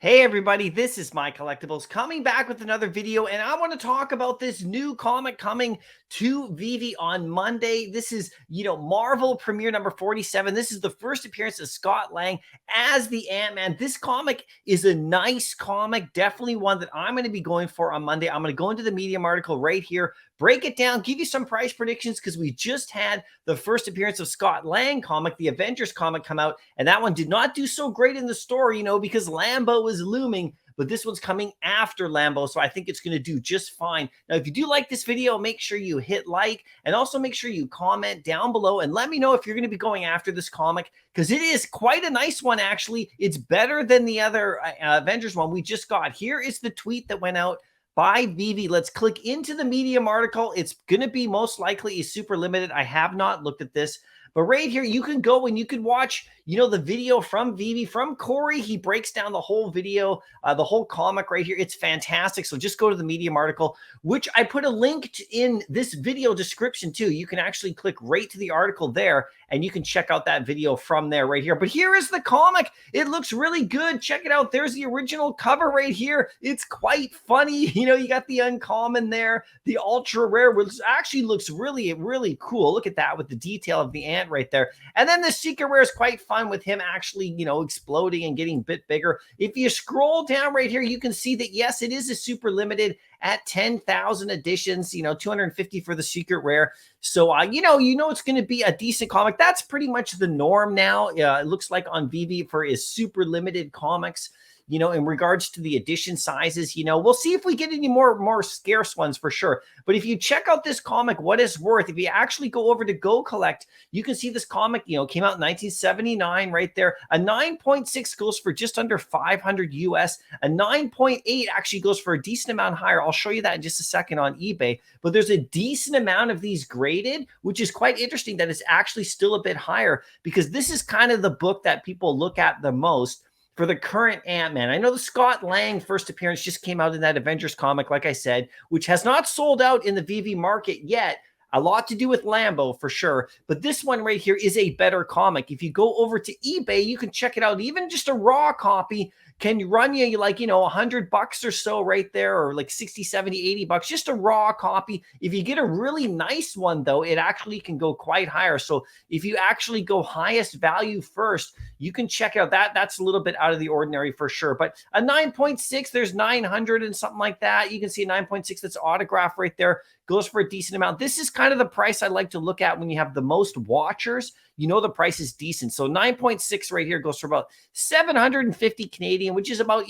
Hey everybody, this is MyCollectables coming back with another video, and I want to talk about this new comic coming to Veve on Monday. This is, Marvel Premiere number 47. This is the first appearance of Scott Lang as the Ant-Man. This comic is a nice comic, definitely one that I'm going to be going for on Monday. I'm going to go into the Medium article right here, break it down, give you some price predictions because we just had the first appearance of Scott Lang comic, the Avengers comic, come out, and that one did not do so great in the store, because Lambo is looming, but this one's coming after Lambo, so I think it's going to do just fine. Now, if you do like this video, make sure you hit like, and also make sure you comment down below and let me know if you're going to be going after this comic, because it is quite a nice one, actually. It's better than the other Avengers one we just got. Here is the tweet that went out by Veve. Let's click into the Medium article. It's going to be most likely a super limited. I have not looked at this, but right here, you can go and you can watch, the video from Veve, from Corey. He breaks down the whole video, the whole comic right here. It's fantastic. So just go to the Medium article, which I put a link in this video description too. You can actually click right to the article there, and you can check out that video from there right here. But here is the comic. It looks really good. Check it out. There's the original cover right here. It's quite funny. You got the uncommon there, the ultra rare, which actually looks really, really cool. Look at that with the detail of the ant right there. And then the secret rare is quite fun with him actually, exploding and getting a bit bigger. If you scroll down right here, you can see that, yes, it is a super limited at 10,000 editions, 250 for the secret rare. So, it's going to be a decent comic. That's pretty much the norm now. It looks like on Veve for his super limited comics. In regards to the edition sizes, we'll see if we get any more scarce ones for sure. But if you check out this comic, what it's worth, if you actually go over to Go Collect, you can see this comic, came out in 1979 right there. A 9.6 goes for just under 500 US. A 9.8 actually goes for a decent amount higher. I'll show you that in just a second on eBay. But there's a decent amount of these graded, which is quite interesting that it's actually still a bit higher, because this is kind of the book that people look at the most for the current Ant-Man. I know the Scott Lang first appearance just came out in that Avengers comic, like I said, which has not sold out in the Veve market yet. A lot to do with Lambo for sure. But this one right here is a better comic. If you go over to eBay, you can check it out. Even just a raw copy can run you like, $100 or so right there, or like 60, 70, 80 bucks, just a raw copy. If you get a really nice one though, it actually can go quite higher. So if you actually go highest value first, you can check out that's a little bit out of the ordinary for sure. But a 9.6, there's 900 and something like that. You can see a 9.6 that's autographed right there, goes for a decent amount. This is kind of the price I like to look at when you have the most watchers. The price is decent. So 9.6 right here goes for about 750 Canadian, which is about,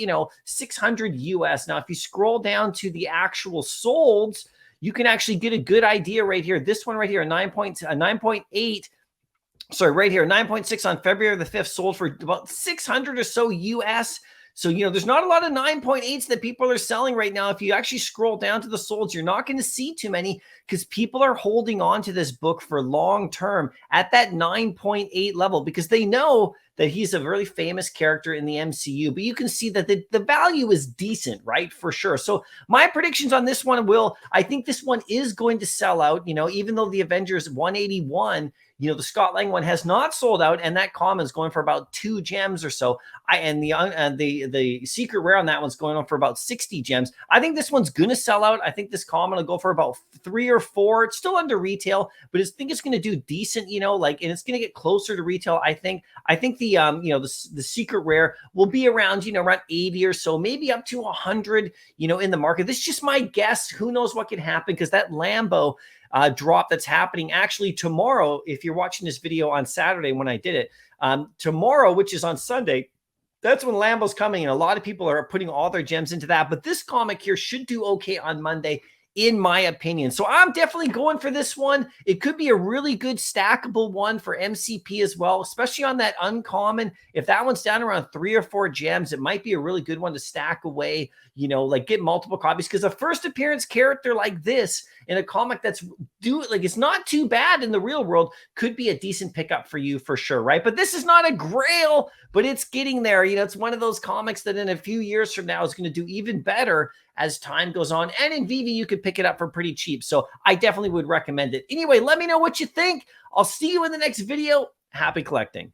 600 US. Now, if you scroll down to the actual solds, you can actually get a good idea right here. This one right here, a 9.8. Sorry, right here, 9.6 on February the 5th sold for about 600 or so US. So, there's not a lot of 9.8s that people are selling right now. If you actually scroll down to the solds, you're not going to see too many, because people are holding on to this book for long term at that 9.8 level, because they know that he's a really famous character in the MCU. But you can see that the value is decent, right? For sure. So my predictions on this one I think this one is going to sell out, even though the Avengers 181, the Scott Lang one has not sold out, and that common is going for about 2 gems or so. And the secret rare on that one's going on for about 60 gems. I think this one's going to sell out. I think this common will go for about 3 or 4. It's still under retail, but I think it's going to do decent, and it's going to get closer to retail. I think the secret rare will be around, around 80 or so, maybe up to 100, in the market. This is just my guess. Who knows what can happen, because that Lambo drop that's happening actually tomorrow, if you're watching this video on Saturday when I did it, tomorrow, which is on Sunday, that's when Lambo's coming, and a lot of people are putting all their gems into that. But this comic here should do okay on Monday, in my opinion. So I'm definitely going for this one. It could be a really good stackable one for MCP as well, especially on that uncommon. If that one's down around 3 or 4 gems, it might be a really good one to stack away, like get multiple copies, because a first appearance character like this in a comic that's it's not too bad in the real world could be a decent pickup for you for sure, right? But this is not a grail, but it's getting there. It's one of those comics that in a few years from now is going to do even better as time goes on. And in Veve, you could pick it up for pretty cheap. So I definitely would recommend it. Anyway, let me know what you think. I'll see you in the next video. Happy collecting.